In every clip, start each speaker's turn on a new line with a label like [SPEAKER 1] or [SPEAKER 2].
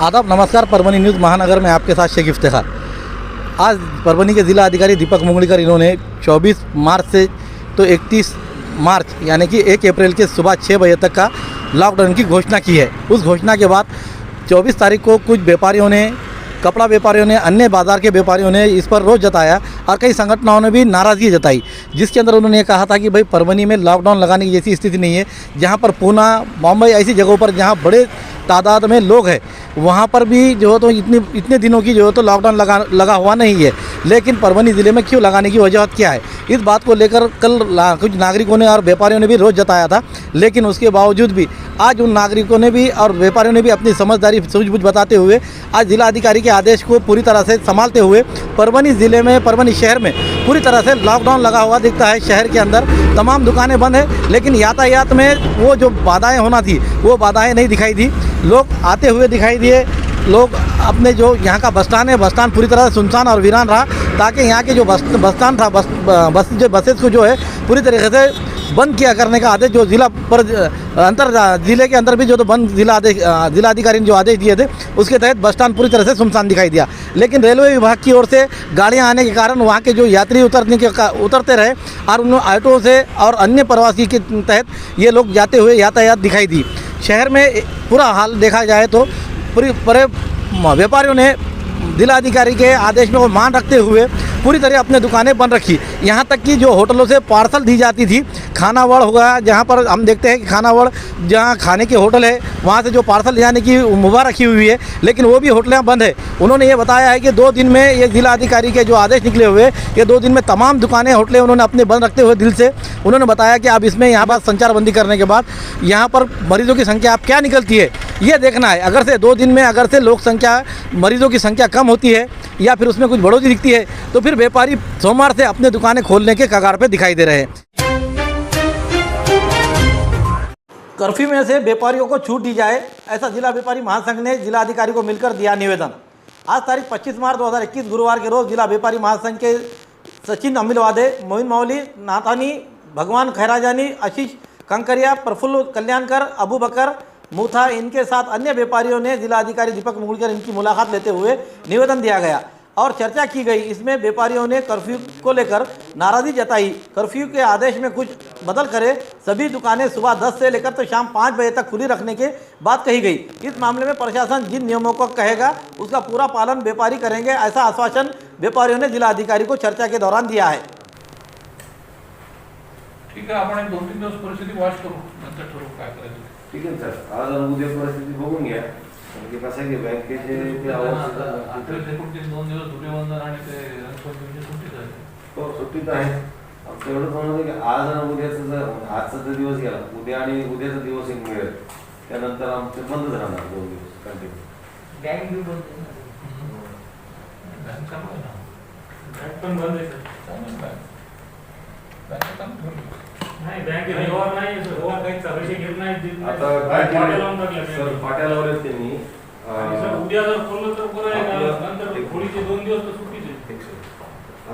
[SPEAKER 1] आदाब, नमस्कार। परभनी न्यूज़ महानगर में आपके साथ शेख इफ्तिखार। आज परभनी के ज़िला अधिकारी दीपक मुंगलीकर इन्होंने 24 मार्च से तो 31 मार्च यानी कि 1 अप्रैल के सुबह 6 बजे तक का लॉकडाउन की घोषणा की है। उस घोषणा के बाद 24 तारीख को कुछ व्यापारियों ने, कपड़ा व्यापारियों ने, अन्य बाज़ार के व्यापारियों ने इस पर रोष जताया और कई संगठनों ने भी नाराज़गी जताई, जिसके अंदर उन्होंने ये कहा था कि भाई परभनी में लॉकडाउन लगाने की जैसी स्थिति नहीं है। जहाँ पर पूना, मुंबई ऐसी जगहों पर जहाँ बड़े तादाद में लोग हैं, वहाँ पर भी जो है तो इतने दिनों की जो है तो लॉकडाउन लगा हुआ नहीं है। लेकिन परभनी ज़िले में क्यों लगाने की वजह क्या है, इस बात को लेकर कल कुछ नागरिकों ने और व्यापारियों ने भी रोष जताया था। लेकिन उसके बावजूद भी आज उन नागरिकों ने भी और व्यापारियों ने भी अपनी समझदारी, सूझबूझ बताते हुए आज जिला अधिकारी के आदेश को पूरी तरह से संभालते हुए परभनी ज़िले में, परभनी शहर में पूरी तरह से लॉकडाउन लगा हुआ दिखता है। शहर के अंदर तमाम दुकानें बंद है, लेकिन यातायात में वो जो बाधाएं होना थी वो बाधाएं नहीं दिखाई दी। लोग आते हुए दिखाई दिए। लोग अपने जो यहाँ का बस स्टैंड है, बस स्टैंड पूरी तरह से सुनसान और वीरान रहा, ताकि यहाँ के जो बस स्टैंड था, बसेस को जो है पूरी तरीके से बंद किया करने का आदेश जो जिला पर ज़िले के अंदर भी जो तो बंद जिलाधिकारी ने जो आदेश दिए थे, उसके तहत बस स्टैंड पूरी तरह से सुनसान दिखाई दिया। लेकिन रेलवे विभाग की ओर से गाड़ियां आने के कारण वहां के जो यात्री उतरते रहे और उन ऑटो से और अन्य प्रवासी के तहत ये लोग जाते हुए यातायात दिखाई दी। शहर में पूरा हाल देखा जाए तो पूरे व्यापारियों ने जिलाधिकारी के आदेश में मान रखते हुए पूरी तरह अपने दुकानें बंद रखी। यहाँ तक कि जो होटलों से पार्सल दी जाती थी, खानावड़ होगा, जहाँ पर हम देखते हैं कि खानावड़ जहाँ खाने के होटल है, वहाँ से जो पार्सल ले जाने की मुहर रखी हुई है, लेकिन वो भी होटलें बंद है। उन्होंने ये बताया है कि 2 दिन में ये जिला अधिकारी के जो आदेश निकले हुए, ये 2 दिन में तमाम दुकानें, होटलें उन्होंने अपने बंद रखते हुए दिल से उन्होंने बताया कि अब इसमें यहाँ पर संचारबंदी करने के बाद यहाँ पर मरीजों की संख्या अब क्या निकलती है ये देखना है। अगर से 2 दिन में अगर से मरीजों की संख्या कम होती है या फिर उसमें कुछ बढ़ोतरी दिखती है, तो फिर व्यापारी सोमवार से अपने दुकानें खोलने के कगार पे दिखाई दे रहे हैं। कर्फ्यू में से व्यापारियों को छूट दी जाए, ऐसा जिला व्यापारी महासंघ ने जिला अधिकारी को मिलकर दिया निवेदन। आज तारीख 25 मार्च 2021 गुरुवार के रोज जिला व्यापारी महासंघ के सचिन अमिलवादे, मोइन मौली, नाथानी, भगवान खैराजानी, आशीष कंकरिया, प्रफुल्ल कल्याणकर, अबू बकर मूथा, इनके साथ अन्य व्यापारियों ने जिला अधिकारी दीपक मुंगलीकर इनकी मुलाकात लेते हुए निवेदन दिया गया और चर्चा की गई। इसमें व्यापारियों ने कर्फ्यू को लेकर नाराज़गी जताई। कर्फ्यू के आदेश में कुछ बदल करे, सभी दुकानें सुबह 10 से लेकर तो शाम 5 बजे तक खुली रखने की बात कही गई। इस मामले में प्रशासन जिन नियमों को कहेगा उसका पूरा पालन व्यापारी करेंगे, ऐसा आश्वासन व्यापारियों ने जिला अधिकारी को चर्चा के दौरान दिया है।
[SPEAKER 2] ठीक है, आपण 2-3 दिवस परिस्थिती वॉच करू, नंतर ठरवू काय करायचं।
[SPEAKER 3] ठीक आहे सर, आज उद्या परिस्थिती बघून घ्या, म्हणजे कसं आहे की बँकेचे ते आवश्यकता
[SPEAKER 2] 2 दिवस धुळीवंदन आणि ते रंगपंचमीची सुट्टी आहे.
[SPEAKER 3] तो सुट्टीत आहे. आमचं एवढं म्हणणं की आज आणि उद्याचा जर आजचा जर दिवस गेला, उद्या आणि उद्याचा दिवस एक मिळेल, त्यानंतर आमचे बंदच राहणार 2 दिवस कंटिन्यू.
[SPEAKER 4] बँक भी बंद आहे.
[SPEAKER 2] बँक चालू आहे ना,
[SPEAKER 4] बँक पण बंद आहे सर.
[SPEAKER 2] चालू आहे बँक काम ठेवलं
[SPEAKER 4] नाही, बँक व्यवहार नाही सर, व्यवहार काही पैसे घेत नाही.
[SPEAKER 3] आता काय सर पाट्या लावलेत त्यांनी.
[SPEAKER 4] सर उद्या जर खोललं तर बरं आहे का, नंतर खोलीचे 2 दिवस तर सुट्टीचे.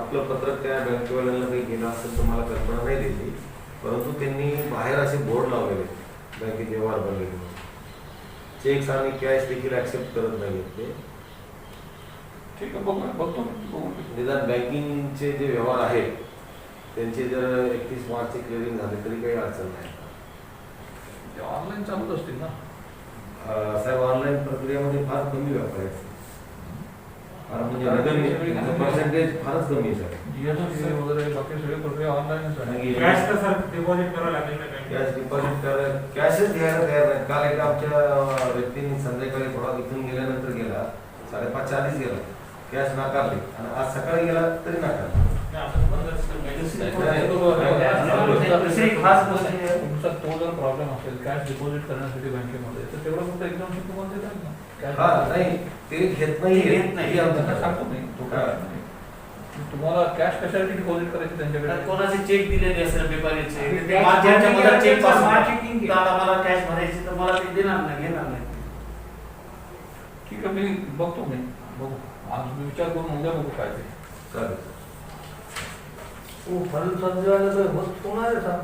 [SPEAKER 3] आपलं पत्रक त्या बँकेवाल्यांना काही गेलं असेल तर मला कल्पना नाही दिली, परंतु त्यांनी बाहेर असे बोर्ड लावलेले बँकेचे व्यवहार बंद केले, चेक्स आणि कॅश देखील ऍक्सेप्ट करत नाहीत ते.
[SPEAKER 2] ठीक आहे, बघतो
[SPEAKER 3] निदान बँकिंगचे जे व्यवहार आहेत त्यांचे जर 31 मार्चचे क्लिअरिंग झाले तरी काही अडचण नाही.
[SPEAKER 2] ते ऑनलाईन चालूच असतील ना
[SPEAKER 3] साहेब. ऑनलाईन प्रक्रियेमध्ये फार कमी व्यापार आहे, फार म्हणजे पर्सेंटेज फारच कमी आहे सर.
[SPEAKER 2] जीएसटी वगैरे बाकी सगळी प्रक्रिया ऑनलाईनच आहे.
[SPEAKER 4] कॅश तर सर डिपॉझिट करावं लागेल ना बँकेत.
[SPEAKER 3] कॅश डिपॉझिट करायला कॅशच घ्यायला तयार नाही. काल एका आमच्या व्यक्तीने संध्याकाळी थोडा इथून गेल्यानंतर गेला, 5:30 गेला, कॅश नाकारली, आणि आज सकाळी गेला तरी नाकारली.
[SPEAKER 2] तुमचा तो जर प्रॉब्लेम असेल कॅश डिपॉझिट करण्यासाठी बँकेमध्ये, तर तेवढं फक्त एकदम तुम्हाला देतात ना.
[SPEAKER 3] हा नाही, ते घेत नाही
[SPEAKER 2] आमचं सांगतो नाही, तो काय तुम्हाला कॅश कशासाठी डिपॉझिट करायची त्यांच्याकडे.
[SPEAKER 4] कोणाचे चेक दिलेले असेल व्यापारीचे, माझ्या चेक मार्केटिंग मला कॅश भरायची तर मला ते देणार नाही, घेणार नाही.
[SPEAKER 2] ठीक आहे, मी बघतो, मी बघू, आज मी विचार करून उद्या बघू काय ते.
[SPEAKER 3] चालेल.
[SPEAKER 4] फल सब्जी वाले तो बहुत सोना है साहब.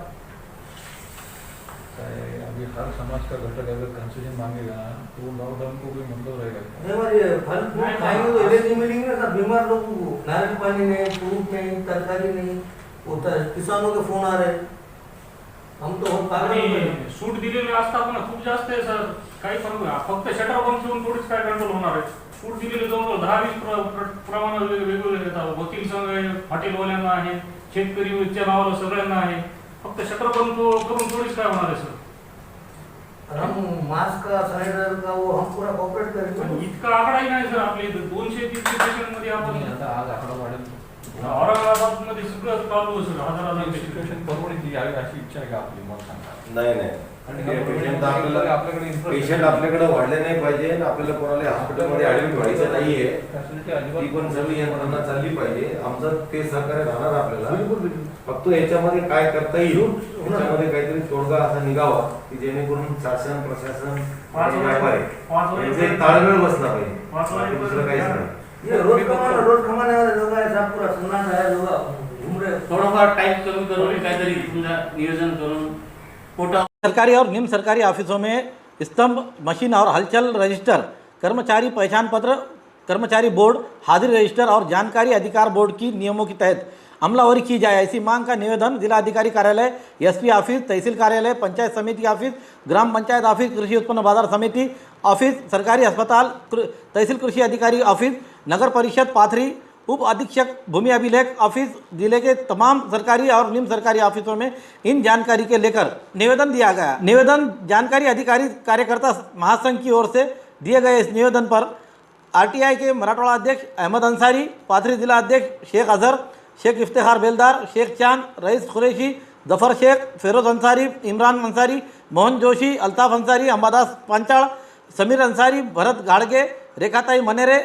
[SPEAKER 2] अभी हर समाज का घटक अगर कंसेशन मांगेगा तो लॉकडाउन को कोई मतलब रहेगा क्या?
[SPEAKER 5] नहीं भाई, फल फ्रूट खाएंगे तो इधर नहीं मिलेंगे ना, सब बीमार लोगों को नारियल पानी नहीं, फ्रूट नहीं, तरकारी नहीं होता है। किसानों के फोन आ रहे हैं, हम तो बहुत पागल हो गए।
[SPEAKER 6] सूट दिलेले असतात ना, खूप जास्त आहे सर, काही फरक नाही. फक्त शटर बंद ठेवून थोडीच काय कंट्रोल होणार आहे. सूट दिलेले जवळजवळ 10-20 प्रमाण वेगवेगळे येतात. वकील संघ आहे, हॉटेलवाल्यांना आहे, शेतकरीच्या नावाला सगळ्यांना आहे. फक्त शटर बंद करून थोडीच काय होणार आहे सर.
[SPEAKER 5] और हम मास्क का, सैनिटाइजर का वो हम पूरा कॉपरेट करेंगे।
[SPEAKER 6] पण इतका आकडाही नाही सर आपल्या इथं. 200-300 पेशंटमध्ये आपण
[SPEAKER 2] आणि आता आज आकडा वाढेल.
[SPEAKER 6] औरंगाबादमध्ये सगळं चालू आहे सर, हजार
[SPEAKER 2] सिच्युएशन परवडीची यावी अशी इच्छा आहे का आपली? मग सांगा.
[SPEAKER 3] नाही नाही
[SPEAKER 2] आणि
[SPEAKER 3] पेशंट
[SPEAKER 2] आपल्याकडे
[SPEAKER 3] पेशंट आपल्याकडे वाढले नाही पाहिजे आणि आपल्याला कोणाला हॉस्पिटलमध्ये ऍडमिट व्हायचं नाहीये.
[SPEAKER 2] फॅसिलिटी
[SPEAKER 3] ती
[SPEAKER 2] अजिबात
[SPEAKER 3] पण सगळी यंत्रणा चालली पाहिजे. आमचं ते सहकार्य राहणार आपल्याला. फक्त याच्यामध्ये काय करता येईल, याच्यामध्ये काहीतरी तोडगा असा निघावा की जेणेकरून शासन, प्रशासन आणि व्यापारी यांचे ताळमेळ बसला पाहिजे. बाकी दुसरं काहीच नाही.
[SPEAKER 5] ये रोज कमाने वाले लोग हैं, सब पूरा सन्नाटा है, लोग घूम रहे हैं।
[SPEAKER 4] थोडंफार टाइम कमी करून काहीतरी तुमचा नियोजन करून पोटा
[SPEAKER 1] सरकारी और निम्न सरकारी ऑफिसों में स्तंभ, मशीन और हलचल रजिस्टर, कर्मचारी पहचान पत्र, कर्मचारी बोर्ड, हाजिरी रजिस्टर और जानकारी अधिकार बोर्ड की नियमों के तहत अमलावरी की जाए, ऐसी मांग का निवेदन जिलाधिकारी कार्यालय, एसपी ऑफिस, तहसील कार्यालय, पंचायत समिति ऑफिस, ग्राम पंचायत ऑफिस, कृषि उत्पन्न बाजार समिति ऑफिस, सरकारी अस्पताल, तहसील कृषि अधिकारी ऑफिस, नगर परिषद पाथरी, उप अधीक्षक भूमि अभिलेख ऑफिस, जिले के तमाम सरकारी और निम्न सरकारी ऑफिसों में इन जानकारी के लेकर निवेदन दिया गया। निवेदन जानकारी अधिकारी कार्यकर्ता महासंघ की ओर से दिए गए इस निवेदन पर आरटीआई के मराठवाड़ा अध्यक्ष अहमद अंसारी, पाथरी जिला अध्यक्ष शेख अजहर, शेख इफ्तिखार बेलदार, शेख चांद, रईस कुरैशी, जफर शेख, फिरोज अंसारी, इमरान अंसारी, मोहन जोशी, अल्ताफ अंसारी, अंबादास पांचाळ, समीर अंसारी, भरत गाड़गे, रेखाताई मनेरे,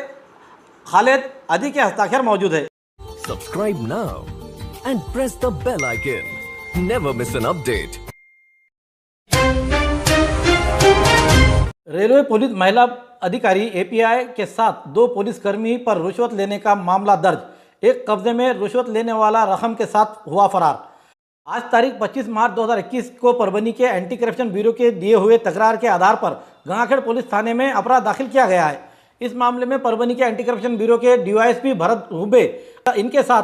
[SPEAKER 1] खालिद आदि के हस्ताक्षर मौजूद है।
[SPEAKER 7] Subscribe now and press the bell icon. Never miss an update.
[SPEAKER 1] Railway police महिला अधिकारी एपीआई के साथ 2 पुलिसकर्मी पर रिश्वत लेने का मामला दर्ज। एक कब्जे में रिश्वत लेने वाला रकम के साथ हुआ फरार। आज तारीख 25 मार्च 2021 को परभनी के एंटी करप्शन ब्यूरो के दिए हुए तकरार के आधार पर गंगाखेड़ पुलिस थाने में अपराध दाखिल किया गया है। इस मामले में परभनी के एंटी करप्शन ब्यूरो के डीवाईएसपी भरत हुबे, इनके साथ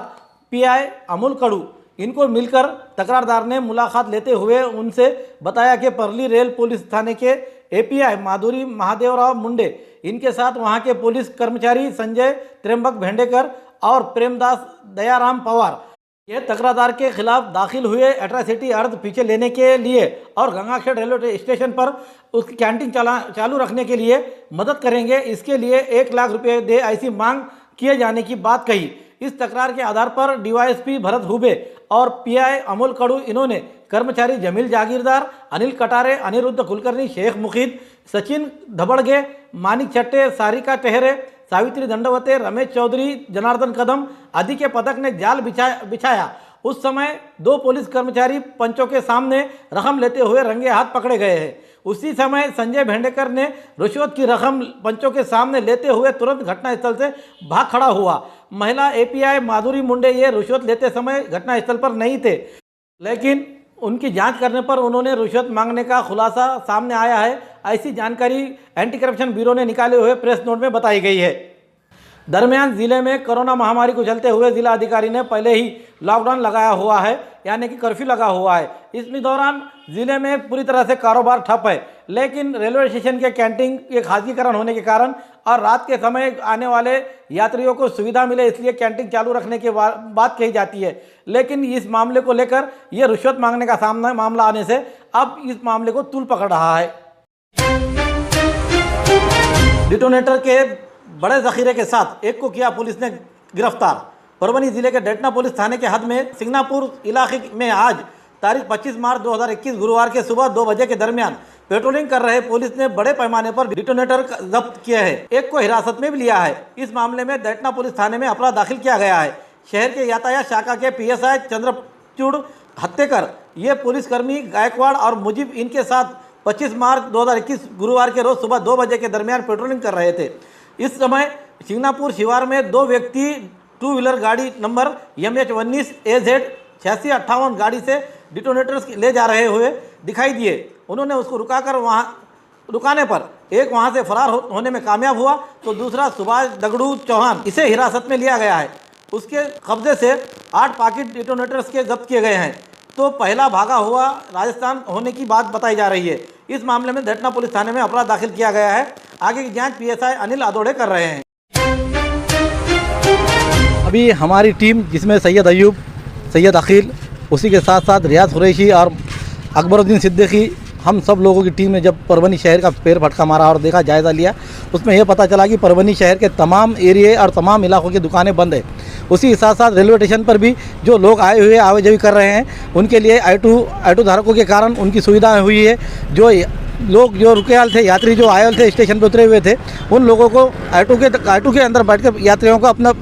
[SPEAKER 1] पीआई अमूल कड़ू, इनको मिलकर तकरारदार ने मुलाकात लेते हुए उनसे बताया कि परली रेल पुलिस थाने के एपीआई माधुरी महादेवराव मुंडे, इनके साथ वहां के पुलिस कर्मचारी संजय त्र्यंबक भेंडेकर और प्रेमदास दयाराम पवार, ये तकरारदार के खिलाफ दाखिल हुए एट्रॉसिटी अर्ज पीछे लेने के लिए और गंगाखेड़ रेलवे स्टेशन पर उसकी कैंटीन चालू रखने के लिए मदद करेंगे। इसके लिए 1 लाख रुपये दे ऐसी मांग किए जाने की बात कही। इस तकरार के आधार पर डीवाईएसपी भरत हुबे और पीआई अमोल कड़ू, इन्होंने कर्मचारी जमील जागीरदार, अनिल कटारे, अनिरुद्ध कुलकर्णी, शेख मुखीद, सचिन धबड़गे, मानिक छट्टे, सारिका टेहरे, सावित्री दंडवते, रमेश चौधरी, जनार्दन कदम आदि के पथक ने जाल बिछाया। उस समय 2 पुलिस कर्मचारी पंचों के सामने रकम लेते हुए रंगे हाथ पकड़े गए हैं। उसी समय संजय भेंडेकर ने रिश्वत की रकम पंचों के सामने लेते हुए तुरंत घटनास्थल से भाग खड़ा हुआ। महिला एपीआई माधुरी मुंडे ये रिश्वत लेते समय घटनास्थल पर नहीं थे, लेकिन उनकी जांच करने पर उन्होंने रिश्वत मांगने का खुलासा सामने आया है। ऐसी जानकारी एंटी करप्शन ब्यूरो ने निकाले हुए प्रेस नोट में बताई गई है। दरमियान जिले में कोरोना महामारी को चलते हुए जिला अधिकारी ने पहले ही लॉकडाउन लगाया हुआ है, यानी कि कर्फ्यू लगा हुआ है। इसमें दौरान जिले में पूरी तरह से कारोबार ठप है, लेकिन रेलवे स्टेशन के कैंटीन के खासगीकरण होने के कारण और रात के समय आने वाले यात्रियों को सुविधा मिले, इसलिए कैंटीन चालू रखने की बात कही जाती है। लेकिन इस मामले को लेकर ये रिश्वत मांगने का सामना मामला आने से अब इस मामले को तूल पकड़ रहा है। डिटोनेटर के बड़े जखीरे के साथ एक को किया पुलिस ने गिरफ्तार। परभनी जिले के डेटना पुलिस थाने के हद में सिंगनापुर इलाके में आज तारीख 25 मार्च 2021 गुरुवार के सुबह 2 बजे के दरमियान पेट्रोलिंग कर रहे पुलिस ने बड़े पैमाने पर डिटोनेटर जब्त किए हैं। एक को हिरासत में भी लिया है। इस मामले में डेटना पुलिस थाने में अपराध दाखिल किया गया है। शहर के यातायात शाखा के पीएसआई चंद्रचूड़ हत्तेकर, ये पुलिसकर्मी गायकवाड़ और मुजीब, इनके साथ 25 मार्च 2021 गुरुवार के रोज सुबह 2 बजे के दरमियान पेट्रोलिंग कर रहे थे। इस समय सिंगनापुर शिवार में 2 व्यक्ति 2 व्हीलर गाड़ी नंबर MH19 AZ 8658 गाड़ी से डिटोनेटर्स ले जा रहे हुए दिखाई दिए। उन्होंने उसको रुकाने पर एक वहाँ से फरार होने में कामयाब हुआ, तो दूसरा सुभाष दगड़ू चौहान, इसे हिरासत में लिया गया है। उसके कब्जे से 8 पॉकेट डिटोनेटर्स के जब्त किए गए हैं। तो पहला भागा हुआ राजस्थान होने की बात बताई जा रही है। इस मामले में धटना पुलिस थाने में अपराध दाखिल किया गया है। आगे की जांच PSI अनिल अदोड़े कर रहे हैं। अभी हमारी टीम, जिसमें सैयद अयूब, सैयद अकील, उसी के साथ साथ रियाज कुरैशी और अकबरुद्दीन सिद्दीकी, हम सब लोगों की टीम ने जब परभनी शहर का पैर फटका मारा और देखा, जायज़ा लिया, उसमें यह पता चला कि परभनी शहर के तमाम एरिए और तमाम इलाकों की दुकानें बंद है। उसी के साथ साथ रेलवे स्टेशन पर भी जो लोग आए हुए आवाजाही कर रहे हैं, उनके लिए ऑटो धारकों के कारण उनकी सुविधाएं हुई है। जो लोग जो रुके हाल थे, यात्री जो आए थे, स्टेशन पर उतरे हुए थे, उन लोगों को ऑटो के अंदर बैठकर यात्रियों को अपना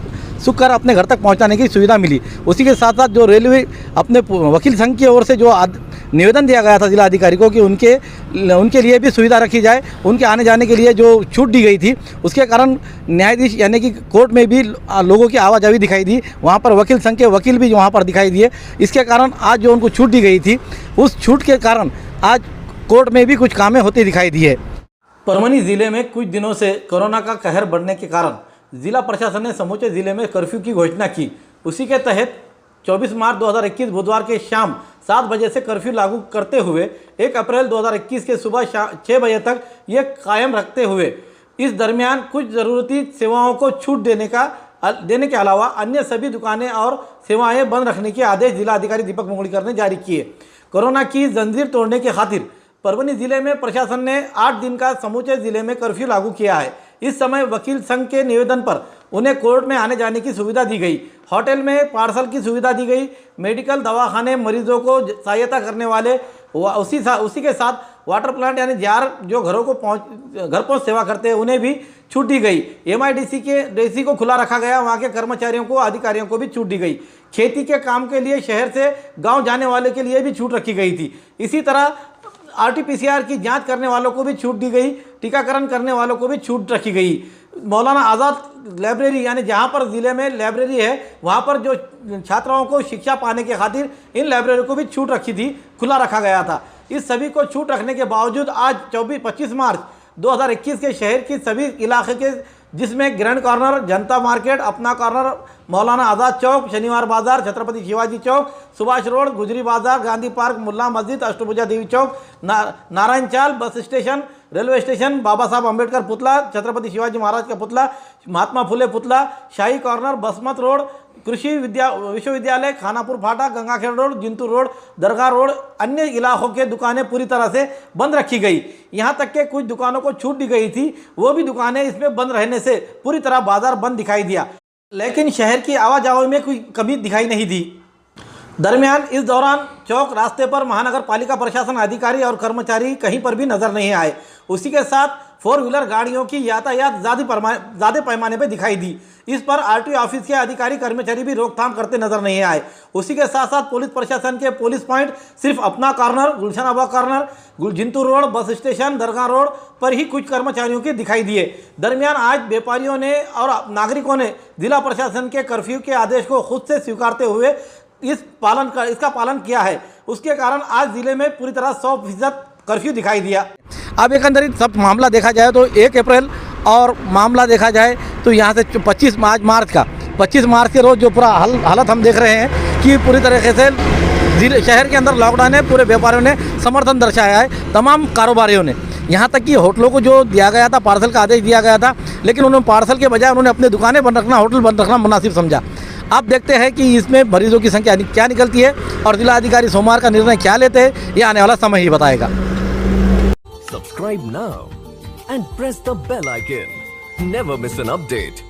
[SPEAKER 1] सुख कर अपने घर तक पहुंचाने की सुविधा मिली। उसी के साथ साथ जो रेलवे अपने वकील संघ की ओर से जो निवेदन दिया गया था जिलाधिकारी को कि उनके लिए भी सुविधा रखी जाए, उनके आने जाने के लिए जो छूट दी गई थी, उसके कारण न्यायाधीश यानी कि कोर्ट में भी लोगों की आवाजाही दिखाई दी। वहाँ पर वकील संघ के वकील भी वहाँ पर दिखाई दिए। इसके कारण आज जो उनको छूट दी गई थी, उस छूट के कारण आज कोर्ट में भी कुछ कामें होती दिखाई दी है। परभनी ज़िले में कुछ दिनों से कोरोना का कहर बढ़ने के कारण जिला प्रशासन ने समूचे ज़िले में कर्फ्यू की घोषणा की। उसी के तहत 24 मार्च 2021 बुधवार के शाम 7 बजे से कर्फ्यू लागू करते हुए 1 अप्रैल 2021 के सुबह 6 बजे तक ये कायम रखते हुए इस दरमियान कुछ ज़रूरती सेवाओं को छूट देने के अलावा अन्य सभी दुकानें और सेवाएं बंद रखने के आदेश जिलाधिकारी दीपक मुगलिकर ने जारी किए। कोरोना की जंजीर तोड़ने के खातिर परभनी ज़िले में प्रशासन ने 8 दिन का समूचे ज़िले में कर्फ्यू लागू किया है। इस समय वकील संघ के निवेदन पर उन्हें कोर्ट में आने जाने की सुविधा दी गई। होटल में पार्सल की सुविधा दी गई। मेडिकल दवाखाने मरीजों को सहायता करने वाले उसी के साथ वाटर प्लांट यानी जार जो घर पहुंच सेवा करते हैं, उन्हें भी छूट दी गई। MIDC को खुला रखा गया। वहाँ के कर्मचारियों को, अधिकारियों को भी छूट दी गई। खेती के काम के लिए शहर से गाँव जाने वाले के लिए भी छूट रखी गई थी। इसी तरह RT-PCR की जांच करने वालों को भी छूट दी गई। टीकाकरण करने वालों को भी छूट रखी गई। मौलाना आज़ाद लाइब्रेरी यानी जहां पर ज़िले में लाइब्रेरी है, वहां पर जो छात्राओं को शिक्षा पाने के खातिर इन लाइब्रेरी को भी छूट रखी थी, खुला रखा गया था। इस सभी को छूट रखने के बावजूद आज 25 मार्च 2021 के शहर की सभी इलाके के, जिसमें ग्रैंड कॉर्नर, जनता मार्केट, अपना कॉर्नर, मौलाना आज़ाद चौक, शनिवार बाजार, छत्रपति शिवाजी चौक, सुभाष रोड, गुजरी बाजार, गांधी पार्क, मुल्ला मस्जिद, अष्टभुजा देवी चौक, नारायण चाल, बस स्टेशन, रेलवे स्टेशन, बाबा साहब अम्बेडकर पुतला, छत्रपति शिवाजी महाराज का पुतला, महात्मा फुले पुतला, शाही कॉर्नर, बसमत रोड, कृषि विश्वविद्यालय, खानापुर फाटा, गंगाखेड़ रोड, जिंतूर रोड, दरगाह रोड, अन्य इलाकों के दुकानें पूरी तरह से बंद रखी गई। यहां तक कि कुछ दुकानों को छूट दी गई थी, वो भी दुकानें इसमें बंद रहने से पूरी तरह बाजार बंद दिखाई दिया। लेकिन शहर की आवाजाही में कोई कमी दिखाई नहीं दी। दरमियान इस दौरान चौक रास्ते पर महानगर पालिका प्रशासन अधिकारी और कर्मचारी कहीं पर भी नजर नहीं आए। उसी के साथ 4 व्हीलर गाड़ियों की यातायात ज़्यादा पैमाने पर दिखाई दी। इस पर RTO ऑफिस के अधिकारी कर्मचारी भी रोकथाम करते नजर नहीं आए। उसी के साथ साथ पुलिस प्रशासन के पुलिस पॉइंट सिर्फ अपना कॉर्नर, गुलशनाबा corner, Jintur road, bus station, दरगाह रोड पर ही कुछ कर्मचारियों के दिखाई दिए। दरमियान आज व्यापारियों ने और नागरिकों ने जिला प्रशासन के कर्फ्यू के आदेश को खुद से स्वीकारते हुए इसका पालन किया है। उसके कारण आज जिले में पूरी तरह 100% कर्फ्यू दिखाई दिया। अब एकंदरित सब मामला देखा जाए तो 1 अप्रैल और मामला देखा जाए तो यहाँ से 25 मार्च के रोज़ जो पूरा हालत हम देख रहे हैं कि पूरी तरीके से शहर के अंदर लॉकडाउन है। पूरे व्यापारियों ने समर्थन दर्शाया है, तमाम कारोबारियों ने। यहाँ तक कि होटलों को जो दिया गया था, पार्सल का आदेश दिया गया था, लेकिन उन्होंने पार्सल के बजाय उन्होंने अपनी दुकानें बंद रखना, होटल बंद रखना मुनासिब समझा। आप देखते हैं कि इसमें मरीजों की संख्या क्या निकलती है और जिलाधिकारी सोमवार का निर्णय क्या लेते हैं, ये आने वाला समय ही बताएगा।
[SPEAKER 7] Subscribe now and press the bell icon. Never miss an update.